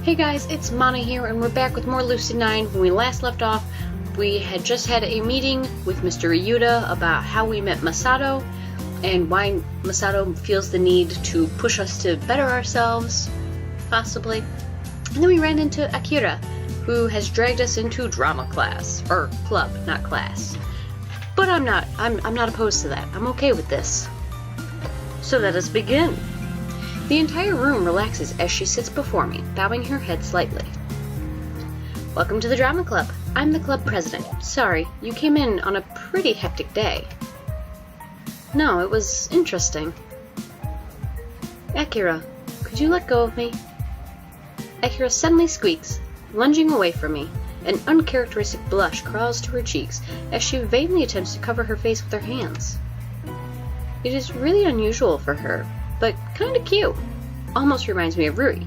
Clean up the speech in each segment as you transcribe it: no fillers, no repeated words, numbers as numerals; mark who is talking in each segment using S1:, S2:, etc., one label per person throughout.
S1: Hey guys, it's Mana here, and we're back with more Lucid9. When we last left off, we had just had a meeting with Mr. Ryuta about how we met Masato, and why Masato feels the need to push us to better ourselves, possibly. And then we ran into Akira, who has dragged us into drama class, or club, not class. But I'm not opposed to that. I'm okay with this. So let us begin. The entire room relaxes as she sits before me, bowing her head slightly. Welcome to the drama club. I'm the club president. Sorry, you came in on a pretty hectic day. No, it was interesting. Akira, could you let go of me? Akira suddenly squeaks, lunging away from me. An uncharacteristic blush crawls to her cheeks as she vainly attempts to cover her face with her hands. It is really unusual for her, but kinda cute. Almost reminds me of Rui.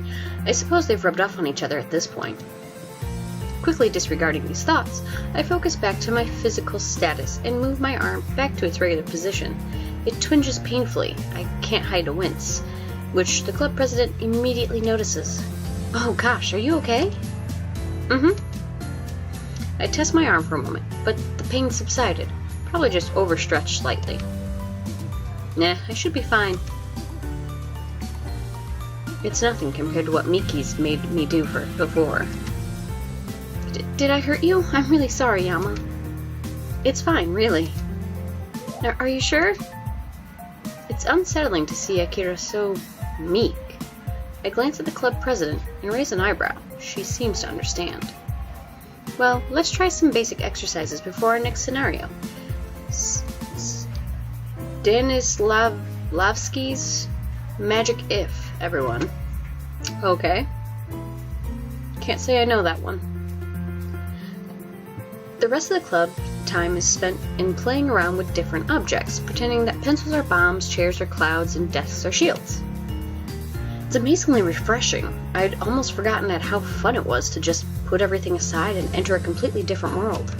S1: I suppose they've rubbed off on each other at this point. Quickly disregarding these thoughts, I focus back to my physical status and move my arm back to its regular position. It twinges painfully. I can't hide a wince, which the club president immediately notices. Oh gosh, are you okay? I test my arm for a moment, but the pain subsided. Probably just overstretched slightly. Nah, I should be fine. It's nothing compared to what Miki's made me do before. Did I hurt you? I'm really sorry, Yama. It's fine, really. Now, are you sure? It's unsettling to see Akira so meek. I glance at the club president and raise an eyebrow. She seems to understand. Well, let's try some basic exercises before our next scenario. Stanislavski's Magic If, everyone. Okay. Can't say I know that one. The rest of the club time is spent in playing around with different objects, pretending that pencils are bombs, chairs are clouds, and desks are shields. It's amazingly refreshing. I'd almost forgotten at how fun it was to just put everything aside and enter a completely different world.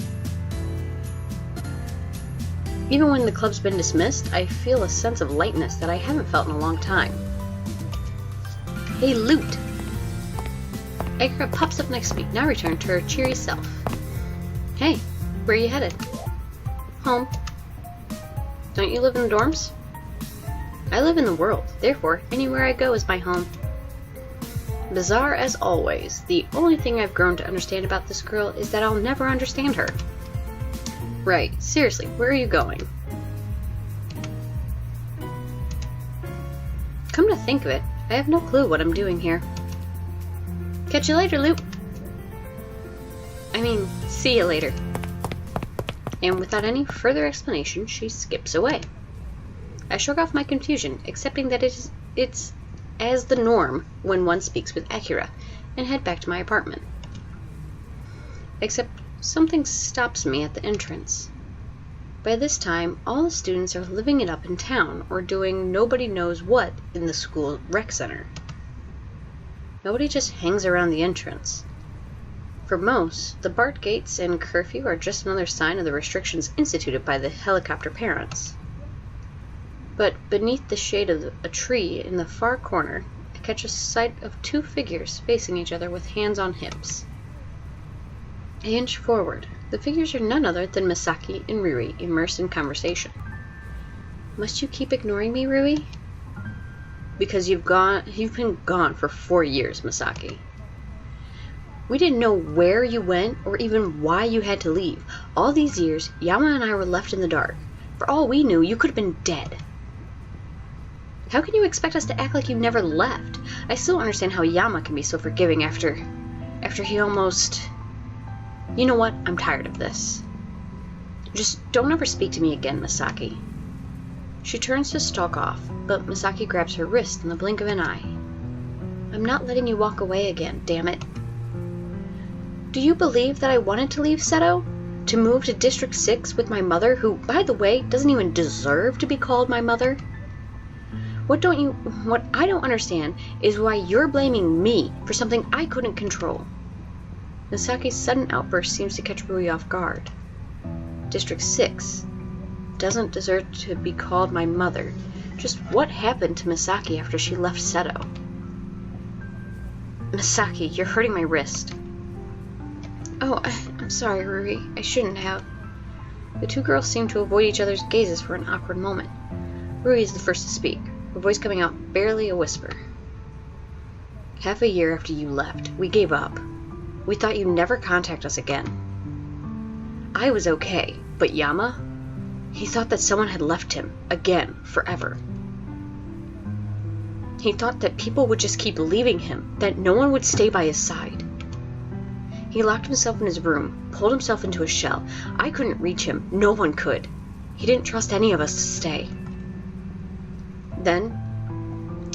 S1: Even when the club's been dismissed, I feel a sense of lightness that I haven't felt in a long time. Hey, Loot! Akira pops up next to me, now returned to her cheery self. Hey, where are you headed? Home. Don't you live in the dorms? I live in the world, therefore anywhere I go is my home. Bizarre as always, the only thing I've grown to understand about this girl is that I'll never understand her. Right, seriously, where are you going? Come to think of it, I have no clue what I'm doing here. Catch you later, Luke. See you later. And without any further explanation, she skips away. I shrug off my confusion, accepting that it's as the norm when one speaks with Akira, and head back to my apartment. Except something stops me at the entrance. By this time, all the students are living it up in town, or doing nobody knows what in the school rec center. Nobody just hangs around the entrance. For most, the BART gates and curfew are just another sign of the restrictions instituted by the helicopter parents. But beneath the shade of a tree in the far corner, I catch a sight of two figures facing each other with hands on hips. I inch forward. The figures are none other than Misaki and Rui, immersed in conversation. Must you keep ignoring me, Rui? Because you've been gone for 4 years, Misaki. We didn't know where you went or even why you had to leave. All these years, Yama and I were left in the dark. For all we knew, you could have been dead. How can you expect us to act like you never left? I still don't understand how Yama can be so forgiving after he almost... You know what? I'm tired of this. Just don't ever speak to me again, Misaki. She turns to stalk off, but Misaki grabs her wrist in the blink of an eye. I'm not letting you walk away again, damn it. Do you believe that I wanted to leave Seto? To move to District 6 with my mother, who, by the way, doesn't even deserve to be called my mother? What I don't understand is why you're blaming me for something I couldn't control. Misaki's sudden outburst seems to catch Rui off guard. District 6 doesn't deserve to be called my mother. Just what happened to Misaki after she left Seto? Misaki, you're hurting my wrist. Oh, I'm sorry, Rui. I shouldn't have. The two girls seemed to avoid each other's gazes for an awkward moment. Rui is the first to speak, her voice coming out barely a whisper. Half a year after you left, we gave up. We thought you'd never contact us again. I was okay, but Yama? He thought that someone had left him, again, forever. He thought that people would just keep leaving him, that no one would stay by his side. He locked himself in his room, pulled himself into a shell. I couldn't reach him. No one could. He didn't trust any of us to stay. Then,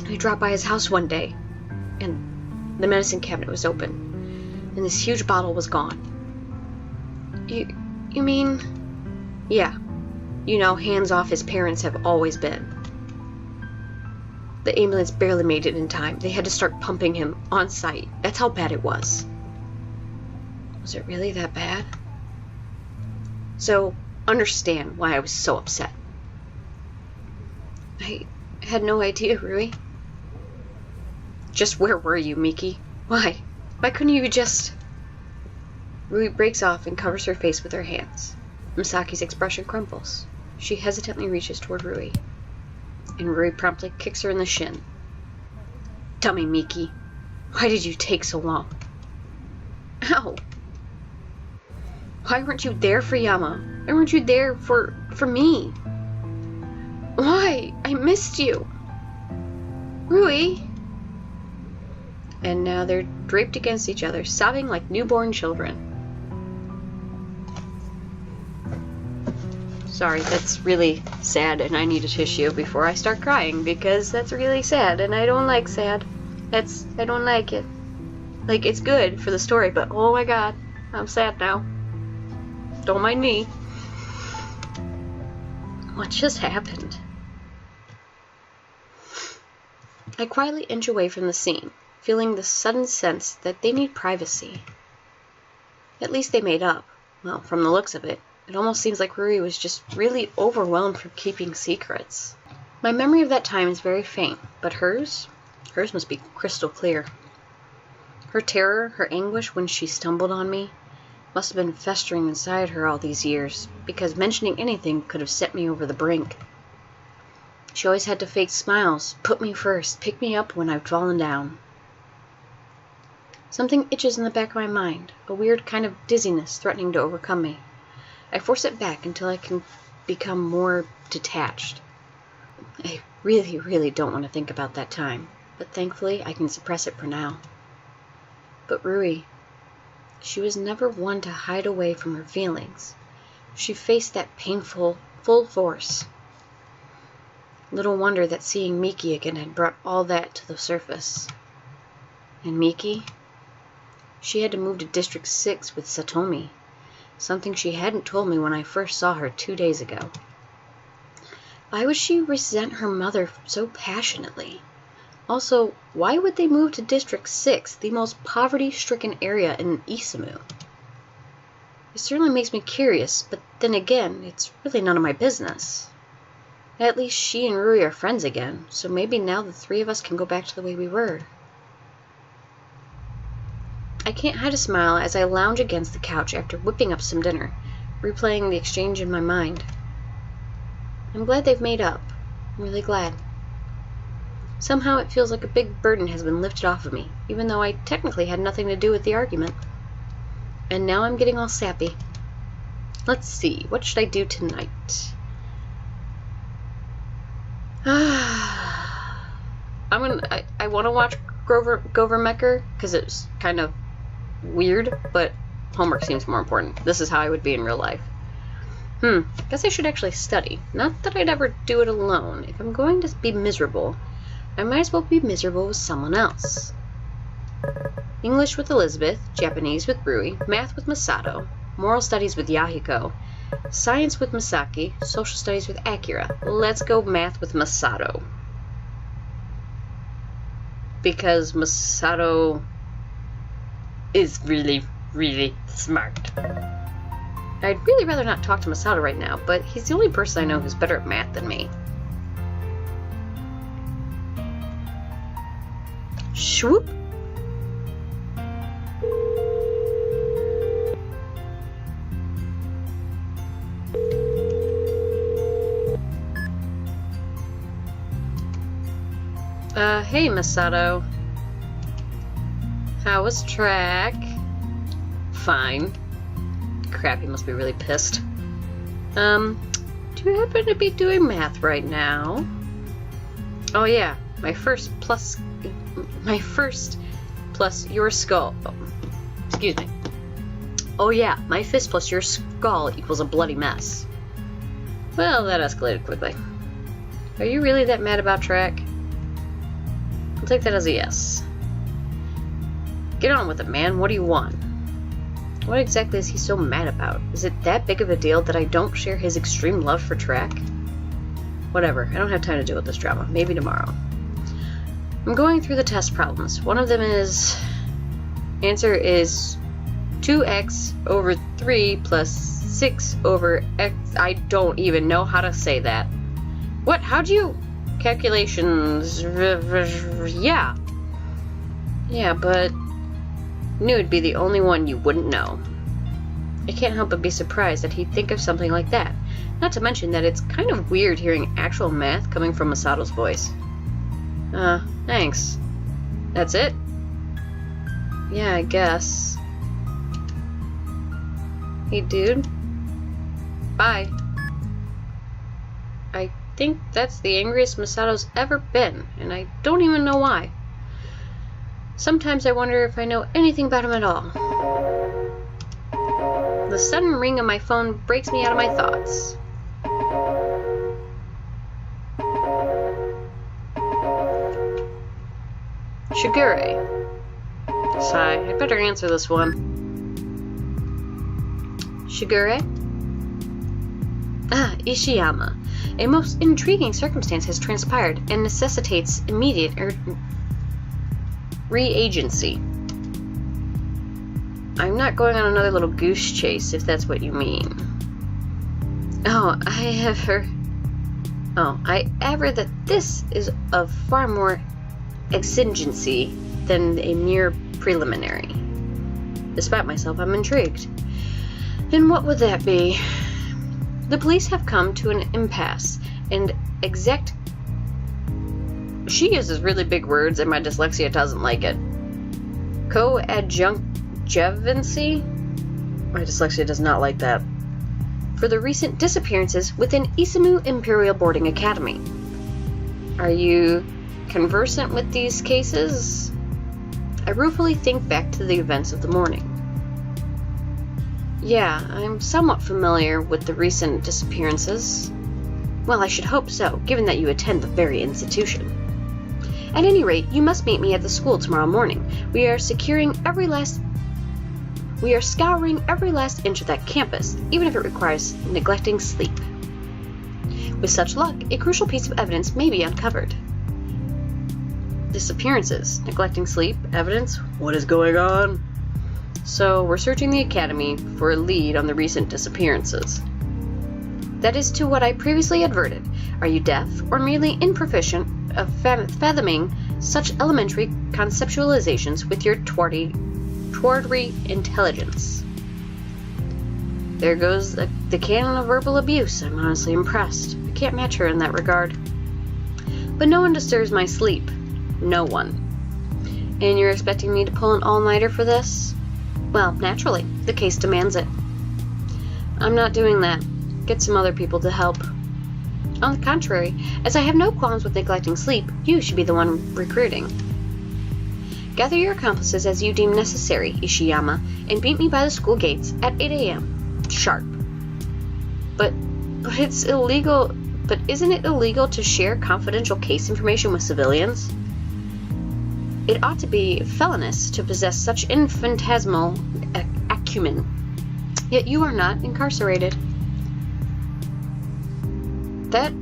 S1: I dropped by his house one day, and the medicine cabinet was open, and this huge bottle was gone. You mean? Yeah. You know, hands off his parents have always been. The ambulance barely made it in time. They had to start pumping him on site. That's how bad it was. Was it really that bad? So, understand why I was so upset. I had no idea, Rui. Just where were you, Miki? Why? Why couldn't you just... Rui breaks off and covers her face with her hands. Misaki's expression crumples. She hesitantly reaches toward Rui, and Rui promptly kicks her in the shin. Tell me, Miki, why did you take so long? Ow! Why weren't you there for Yama? Why weren't you there for me? Why? I missed you. Rui! And now they're draped against each other, sobbing like newborn children. Sorry, that's really sad, and I need a tissue before I start crying, because that's really sad, and I don't like sad. I don't like it. Like, it's good for the story, but oh my god, I'm sad now. Don't mind me. What just happened? I quietly inch away from the scene, feeling the sudden sense that they need privacy. At least they made up. Well, from the looks of it. It almost seems like Rui was just really overwhelmed from keeping secrets. My memory of that time is very faint, but hers must be crystal clear. Her terror, her anguish when she stumbled on me, must have been festering inside her all these years, because mentioning anything could have set me over the brink. She always had to fake smiles, put me first, pick me up when I've fallen down. Something itches in the back of my mind, a weird kind of dizziness threatening to overcome me. I force it back until I can become more detached. I really, really don't want to think about that time, but thankfully I can suppress it for now. But Rui, she was never one to hide away from her feelings. She faced that painful, full force. Little wonder that seeing Miki again had brought all that to the surface. And Miki? She had to move to District 6 with Satomi. Something she hadn't told me when I first saw her 2 days ago. Why would she resent her mother so passionately? Also, why would they move to District 6, the most poverty-stricken area in Isamu? It certainly makes me curious, but then again, it's really none of my business. At least she and Rui are friends again, so maybe now the three of us can go back to the way we were. I can't hide a smile as I lounge against the couch after whipping up some dinner, replaying the exchange in my mind. I'm glad they've made up. I'm really glad. Somehow it feels like a big burden has been lifted off of me, even though I technically had nothing to do with the argument. And now I'm getting all sappy. Let's see, what should I do tonight? I want to watch Grover Mecker, because it's kind of weird, but homework seems more important. This is how I would be in real life. Guess I should actually study. Not that I'd ever do it alone. If I'm going to be miserable, I might as well be miserable with someone else. English with Elizabeth, Japanese with Rui, math with Masato, moral studies with Yahiko, science with Misaki, social studies with Akira. Let's go math with Masato. Because Masato is really, really smart. I'd really rather not talk to Masato right now, but he's the only person I know who's better at math than me. Swoop! Hey, Masato. How was track? Fine. Crap, he must be really pissed. Do you happen to be doing math right now? Oh yeah, my first plus your skull. Oh, excuse me. Oh yeah, my fist plus your skull equals a bloody mess. Well, that escalated quickly. Are you really that mad about track? I'll take that as a yes. Get on with it, man. What do you want? What exactly is he so mad about? Is it that big of a deal that I don't share his extreme love for track? Whatever, I don't have time to deal with this drama. Maybe tomorrow. I'm going through the test problems. One of them is... Answer is 2x over 3 plus 6 over x. I don't even know how to say that. What? How'd you... Calculations... Yeah. Yeah, but... Knew it'd be the only one you wouldn't know. I can't help but be surprised that he'd think of something like that. Not to mention that it's kind of weird hearing actual math coming from Masato's voice. Thanks. That's it? Yeah, I guess. Hey, dude. Bye. I think that's the angriest Masato's ever been, and I don't even know why. Sometimes I wonder if I know anything about him at all. The sudden ring of my phone breaks me out of my thoughts. Shigure. Sigh, I'd better answer this one. Shigure? Ah, Ishiyama. A most intriguing circumstance has transpired and necessitates immediate reagency. I'm not going on another little goose chase, if that's what you mean. Oh, I aver that this is of far more exigency than a mere preliminary. Despite myself, I'm intrigued. And what would that be? The police have come to an impasse, and she uses really big words, and my dyslexia doesn't like it. Coadjunctivency? My dyslexia does not like that. For the recent disappearances within Isamu Imperial Boarding Academy. Are you conversant with these cases? I ruefully think back to the events of the morning. Yeah, I'm somewhat familiar with the recent disappearances. Well, I should hope so, given that you attend the very institution. At any rate, you must meet me at the school tomorrow morning. We are scouring every last inch of that campus, even if it requires neglecting sleep. With such luck, a crucial piece of evidence may be uncovered. Disappearances, neglecting sleep, evidence? What is going on? So, we're searching the academy for a lead on the recent disappearances. That is to what I previously adverted. Are you deaf, or merely improficient of fathoming such elementary conceptualizations with your towardly intelligence? There goes the canon of verbal abuse. I'm honestly impressed. I can't match her in that regard. But no one disturbs my sleep. No one. And you're expecting me to pull an all-nighter for this? Well, naturally. The case demands it. I'm not doing that. Get some other people to help. On the contrary, as I have no qualms with neglecting sleep, you should be the one recruiting. Gather your accomplices as you deem necessary, Ishiyama, and meet me by the school gates at 8 a.m. sharp. But it's illegal. But isn't it illegal to share confidential case information with civilians? It ought to be felonious to possess such infinitesimal acumen. Yet you are not incarcerated. That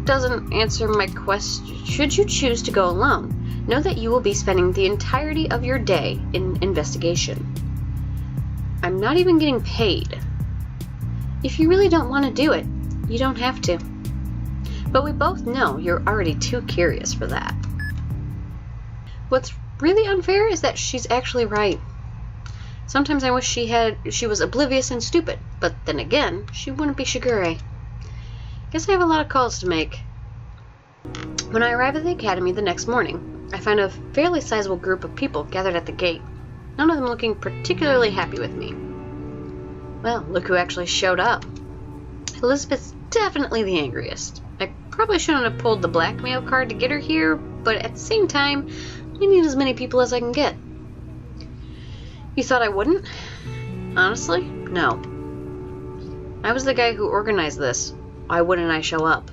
S1: doesn't answer my question. Should you choose to go alone, know that you will be spending the entirety of your day in investigation. I'm not even getting paid. If you really don't want to do it, you don't have to. But we both know you're already too curious for that. What's really unfair is that she's actually right. Sometimes I wish she was oblivious and stupid, but then again, she wouldn't be Shigure. Guess I have a lot of calls to make. When I arrive at the academy the next morning, I find a fairly sizable group of people gathered at the gate, none of them looking particularly happy with me. Well, look who actually showed up. Elizabeth's definitely the angriest. I probably shouldn't have pulled the blackmail card to get her here, but at the same time, I need as many people as I can get. You thought I wouldn't? Honestly, no. I was the guy who organized this. Why wouldn't I show up?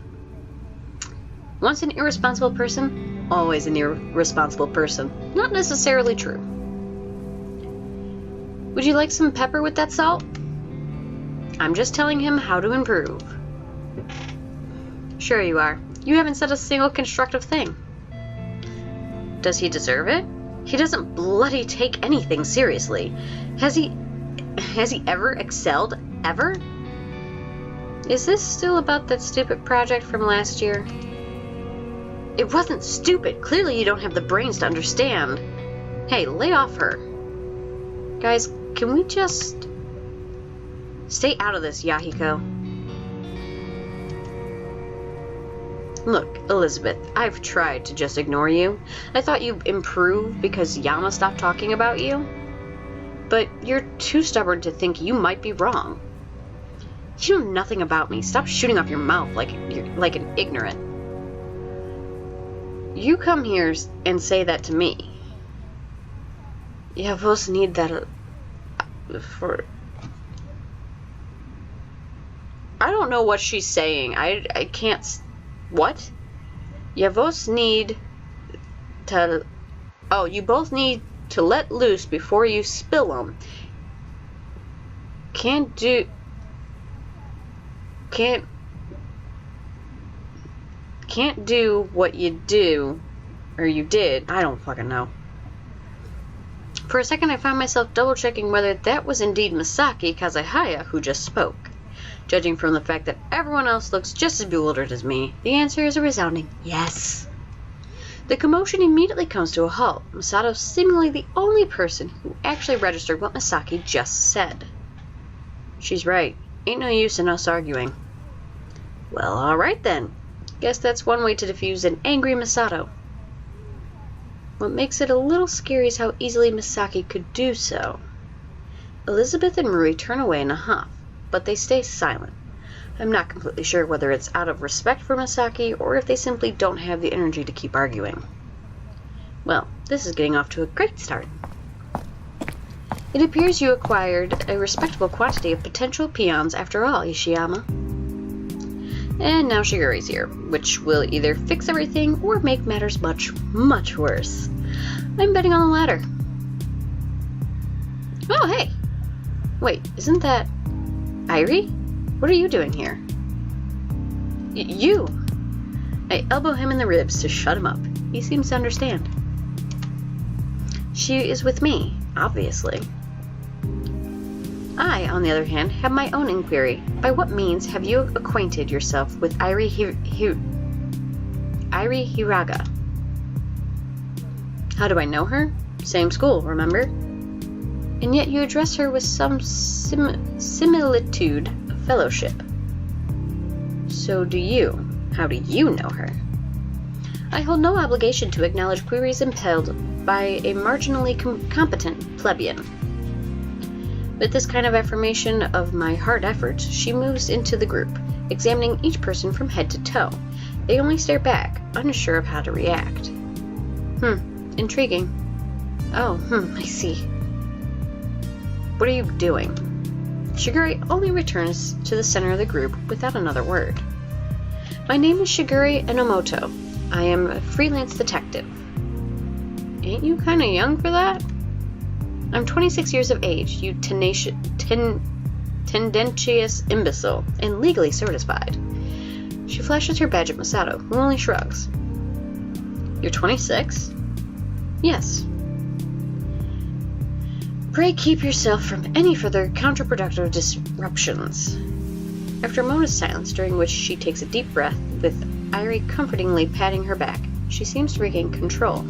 S1: Once an irresponsible person, always an irresponsible person. Not necessarily true. Would you like some pepper with that salt? I'm just telling him how to improve. Sure you are. You haven't said a single constructive thing. Does he deserve it? He doesn't bloody take anything seriously. Has he ever excelled? Ever? Is this still about that stupid project from last year? It wasn't stupid. Clearly you don't have the brains to understand. Hey, lay off her. Guys, can we just stay out of this, Yahiko? Look, Elizabeth, I've tried to just ignore you. I thought you'd improve because Yama stopped talking about you. But you're too stubborn to think you might be wrong. You know nothing about me. Stop shooting off your mouth like an ignorant. You come here and say that to me. You both need that for... I don't know what she's saying. I can't... What? You both need to... Oh, you both need to let loose before you spill them. Can't do what you do, or you did. I don't fucking know. For a second I found myself double-checking whether that was indeed Misaki Kazahaya who just spoke. Judging from the fact that everyone else looks just as bewildered as me, the answer is a resounding yes. The commotion immediately comes to a halt, Masato seemingly the only person who actually registered what Misaki just said. She's right. Ain't no use in us arguing. Well, alright then. Guess that's one way to defuse an angry Masato. What makes it a little scary is how easily Misaki could do so. Elizabeth and Rui turn away in a huff, but they stay silent. I'm not completely sure whether it's out of respect for Misaki or if they simply don't have the energy to keep arguing. Well, this is getting off to a great start. It appears you acquired a respectable quantity of potential peons after all, Ishiyama. And now Shiguri's here, which will either fix everything or make matters much, much worse. I'm betting on the latter. Oh, hey! Wait, isn't that... Irie? What are you doing here? You! I elbow him in the ribs to shut him up. He seems to understand. She is with me, obviously. I, on the other hand, have my own inquiry. By what means have you acquainted yourself with Irie Hiraga? How do I know her? Same school, remember? And yet you address her with some similitude of fellowship. So do you. How do you know her? I hold no obligation to acknowledge queries impelled by a marginally competent plebeian. With this kind of affirmation of my hard efforts, she moves into the group, examining each person from head to toe. They only stare back, unsure of how to react. Intriguing. Oh, I see. What are you doing? Shiguri only returns to the center of the group without another word. My name is Shiguri Enomoto. I am a freelance detective. Ain't you kinda young for that? I'm 26 years of age, you tendentious imbecile, and legally certified. She flashes her badge at Masato, who only shrugs. You're 26? Yes. Pray keep yourself from any further counterproductive disruptions. After a moment's silence, during which she takes a deep breath, with Irie comfortingly patting her back, she seems to regain control.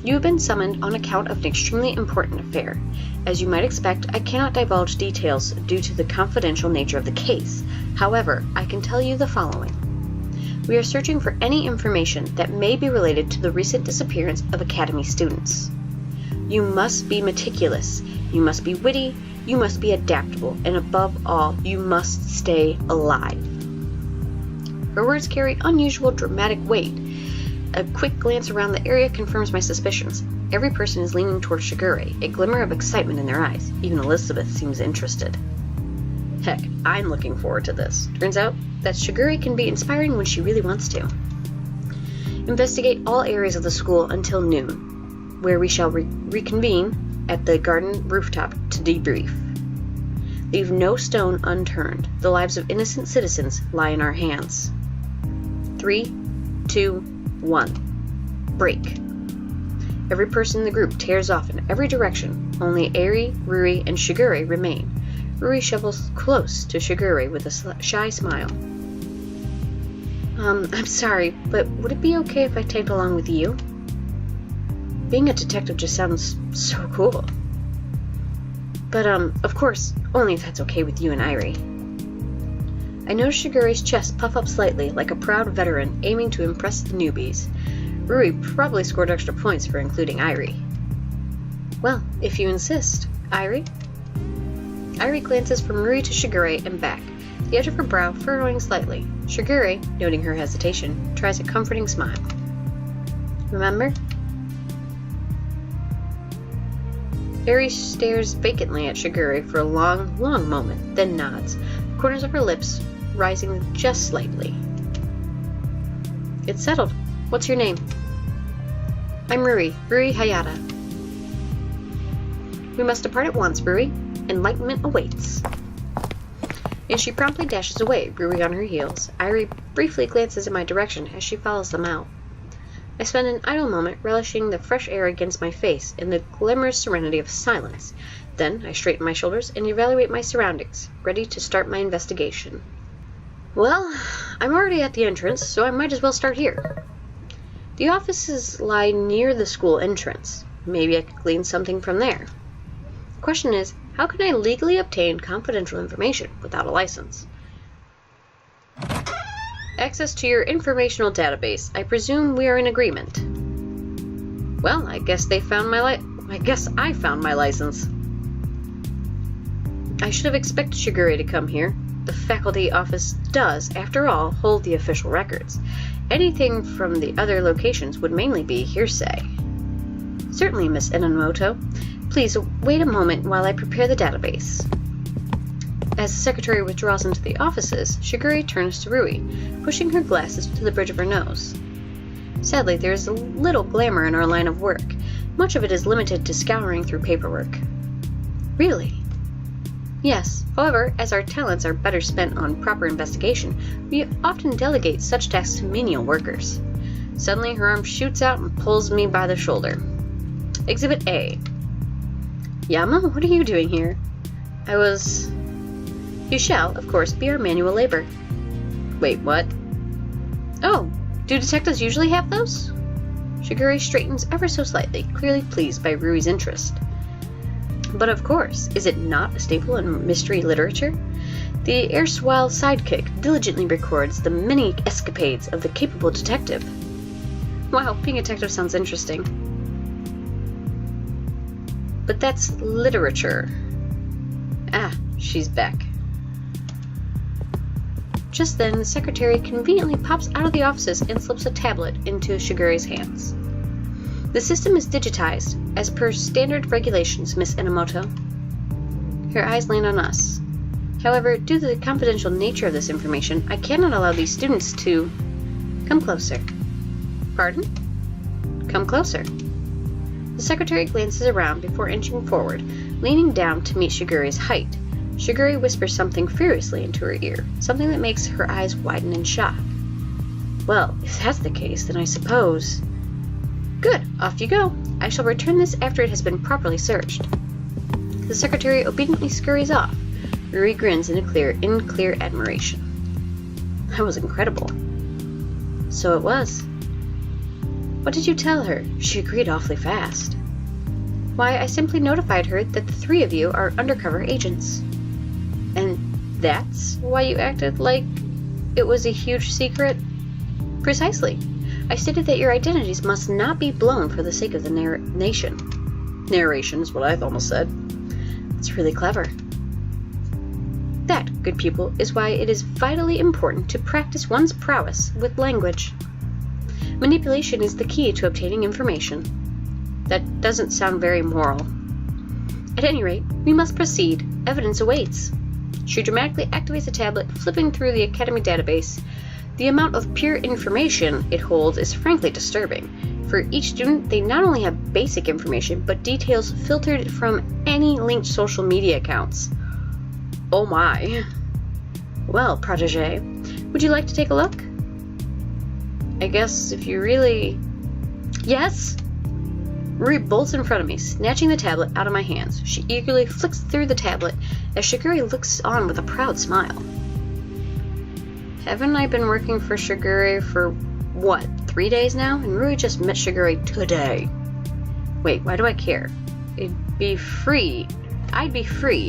S1: You have been summoned on account of an extremely important affair. As you might expect, I cannot divulge details due to the confidential nature of the case. However, I can tell you the following. We are searching for any information that may be related to the recent disappearance of Academy students. You must be meticulous, you must be witty, you must be adaptable, and above all, you must stay alive. Her words carry unusual dramatic weight. A quick glance around the area confirms my suspicions. Every person is leaning towards Shigure, a glimmer of excitement in their eyes. Even Elizabeth seems interested. Heck, I'm looking forward to this. Turns out that Shigure can be inspiring when she really wants to. Investigate all areas of the school until noon, where we shall reconvene at the garden rooftop to debrief. Leave no stone unturned. The lives of innocent citizens lie in our hands. 3, 2, 1. Break. Every person in the group tears off in every direction. Only Eri, Ruri, and Shigure remain. Ruri shovels close to Shigure with a shy smile. I'm sorry, but would it be okay if I tagged along with you? Being a detective just sounds so cool. But, of course, only if that's okay with you and Irie. I noticed Shigure's chest puff up slightly, like a proud veteran aiming to impress the newbies. Ruri probably scored extra points for including Irie. Well, if you insist. Irie? Irie glances from Ruri to Shigure and back, the edge of her brow furrowing slightly. Shigure, noting her hesitation, tries a comforting smile. Remember? Eri stares vacantly at Shigure for a long, long moment, then nods, the corners of her lips rising just slightly. It's settled. What's your name? I'm Ruri Hayata. We must depart at once, Ruri. Enlightenment awaits. And she promptly dashes away, Ruri on her heels. Irie briefly glances in my direction as she follows them out. I spend an idle moment relishing the fresh air against my face in the glamorous serenity of silence. Then I straighten my shoulders and evaluate my surroundings, ready to start my investigation. Well, I'm already at the entrance, so I might as well start here. The offices lie near the school entrance. Maybe I could glean something from there. The question is, how can I legally obtain confidential information without a license? Access to your informational database. I presume we are in agreement. Well, I guess I found my license. I should have expected Shigure to come here. The faculty office does, after all, hold the official records. Anything from the other locations would mainly be hearsay. Certainly, Miss Enomoto. Please wait a moment while I prepare the database. As the secretary withdraws into the offices, Shigure turns to Rui, pushing her glasses to the bridge of her nose. Sadly, there is a little glamour in our line of work. Much of it is limited to scouring through paperwork. Really? Yes. However, as our talents are better spent on proper investigation, we often delegate such tasks to menial workers. Suddenly, her arm shoots out and pulls me by the shoulder. Exhibit A. Yama, what are you doing here? You shall, of course, be our manual labor. Wait, what? Oh, do detectives usually have those? Shigure straightens ever so slightly, clearly pleased by Rui's interest. But of course, is it not a staple in mystery literature? The erstwhile sidekick diligently records the many escapades of the capable detective. Wow, being a detective sounds interesting. But that's literature. Ah, she's back. Just then, the secretary conveniently pops out of the offices and slips a tablet into Shigure's hands. The system is digitized, as per standard regulations, Miss Enomoto. Her eyes land on us. However, due to the confidential nature of this information, I cannot allow these students to... Come closer. Pardon? Come closer. The secretary glances around before inching forward, leaning down to meet Shigure's height. Shigure whispers something furiously into her ear, something that makes her eyes widen in shock. Well, if that's the case, then I suppose... Good, off you go. I shall return this after it has been properly searched. The secretary obediently scurries off. Ruri grins in clear admiration. That was incredible. So it was. What did you tell her? She agreed awfully fast. Why, I simply notified her that the three of you are undercover agents. And that's why you acted like it was a huge secret? Precisely. I stated that your identities must not be blown for the sake of the nation. Narration is what I've almost said. It's really clever. That, good people, is why it is vitally important to practice one's prowess with language. Manipulation is the key to obtaining information. That doesn't sound very moral. At any rate, we must proceed. Evidence awaits. She dramatically activates the tablet, flipping through the Academy database. The amount of pure information it holds is frankly disturbing. For each student, they not only have basic information, but details filtered from any linked social media accounts. Oh my. Well, protégé, would you like to take a look? I guess if you really... Yes? Rui bolts in front of me, snatching the tablet out of my hands. She eagerly flicks through the tablet as Shigure looks on with a proud smile. Haven't I been working for Shigure for, what, 3 days now? And Rui just met Shigure today. Wait, why do I care? I'd be free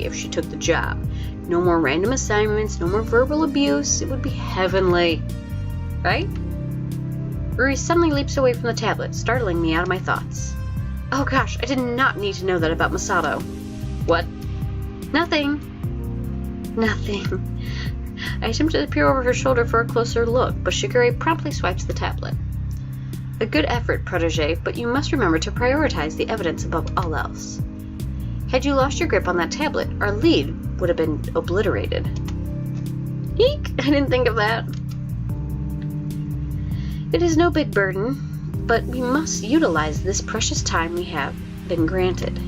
S1: if she took the job. No more random assignments, no more verbal abuse. It would be heavenly. Right? Rui suddenly leaps away from the tablet, startling me out of my thoughts. Oh gosh, I did not need to know that about Masato. What? Nothing. I attempt to peer over her shoulder for a closer look, but Shigure promptly swipes the tablet. A good effort, protégé, but you must remember to prioritize the evidence above all else. Had you lost your grip on that tablet, our lead would have been obliterated. Eek! I didn't think of that. It is no big burden, but we must utilize this precious time we have been granted.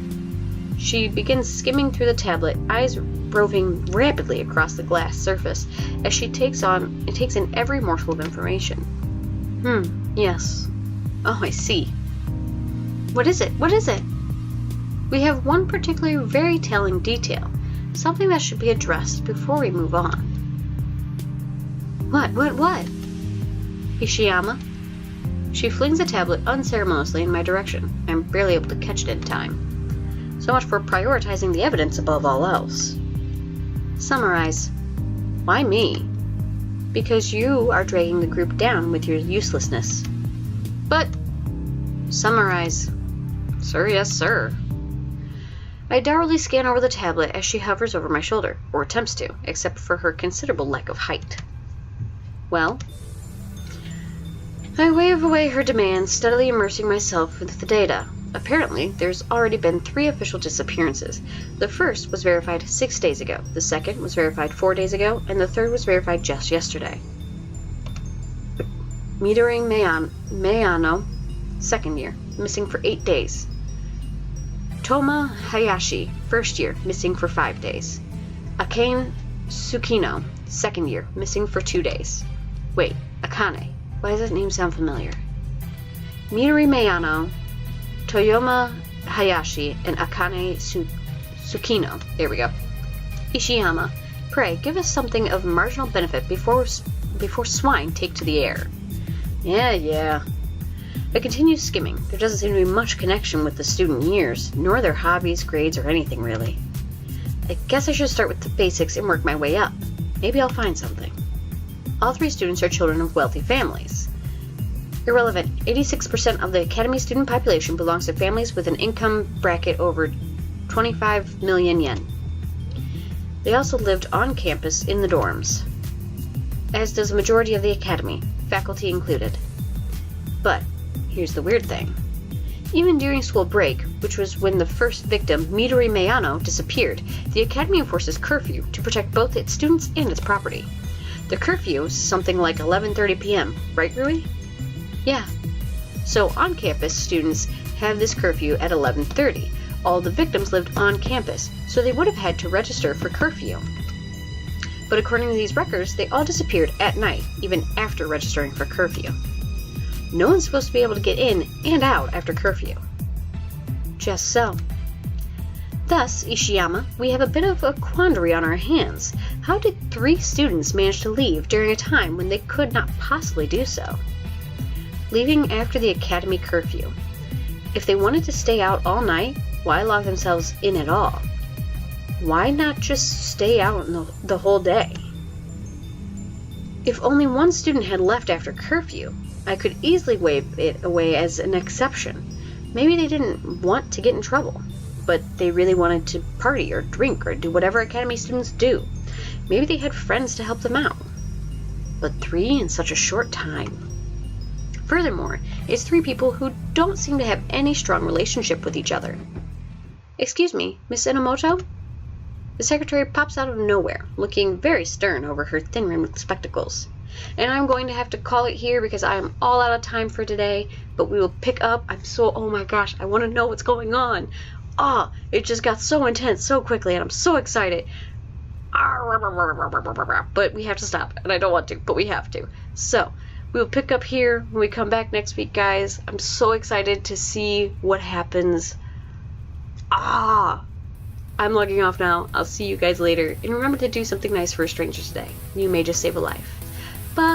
S1: She begins skimming through the tablet, eyes roving rapidly across the glass surface as she takes in every morsel of information. Yes. Oh, I see. What is it? We have one particularly very telling detail, something that should be addressed before we move on. What? Ishiyama? She flings the tablet unceremoniously in my direction. I'm barely able to catch it in time. So much for prioritizing the evidence above all else. Summarize. Why me? Because you are dragging the group down with your uselessness. But... Summarize. Sir, yes, sir. I dourly scan over the tablet as she hovers over my shoulder, or attempts to, except for her considerable lack of height. Well? I wave away her demands, steadily immersing myself into the data. Apparently, there's already been 3 official disappearances. The first was verified 6 days ago, the second was verified 4 days ago, and the third was verified just yesterday. Midori Mayano, 2nd year, missing for 8 days. Toma Hayashi, 1st year, missing for 5 days. Akane Tsukino, 2nd year, missing for 2 days. Wait, Akane. Why does that name sound familiar? Midori Mayano, Toyoma Hayashi, and Akane Tsukino. There we go. Ishiyama, pray, give us something of marginal benefit before swine take to the air. Yeah. I continue skimming. There doesn't seem to be much connection with the student years, nor their hobbies, grades, or anything really. I guess I should start with the basics and work my way up. Maybe I'll find something. All 3 students are children of wealthy families. Irrelevant. 86% of the Academy student population belongs to families with an income bracket over 25 million yen. They also lived on campus in the dorms, as does a majority of the Academy, faculty included. But here's the weird thing. Even during school break, which was when the first victim, Midori Mayano, disappeared, the Academy enforces curfew to protect both its students and its property. The curfew is something like 11:30 p.m., right, Rui? Yeah. So on-campus students have this curfew at 11:30. All the victims lived on campus, so they would have had to register for curfew. But according to these records, they all disappeared at night, even after registering for curfew. No one's supposed to be able to get in and out after curfew. Just so. Thus, Ishiyama, we have a bit of a quandary on our hands. How did 3 students manage to leave during a time when they could not possibly do so? Leaving after the academy curfew. If they wanted to stay out all night, why lock themselves in at all? Why not just stay out the whole day? If only one student had left after curfew, I could easily wave it away as an exception. Maybe they didn't want to get in trouble, but they really wanted to party or drink or do whatever academy students do. Maybe they had friends to help them out. But 3 in such a short time. Furthermore, it's 3 people who don't seem to have any strong relationship with each other. Excuse me, Miss Enomoto? The secretary pops out of nowhere, looking very stern over her thin-rimmed spectacles. And I'm going to have to call it here because I am all out of time for today, but we will pick up. Oh my gosh, I want to know what's going on. It just got so intense so quickly, and I'm so excited. But we have to stop, and I don't want to, but we have to. So, we will pick up here when we come back next week, guys. I'm so excited to see what happens. I'm logging off now. I'll see you guys later. And remember to do something nice for a stranger today. You may just save a life. Bye!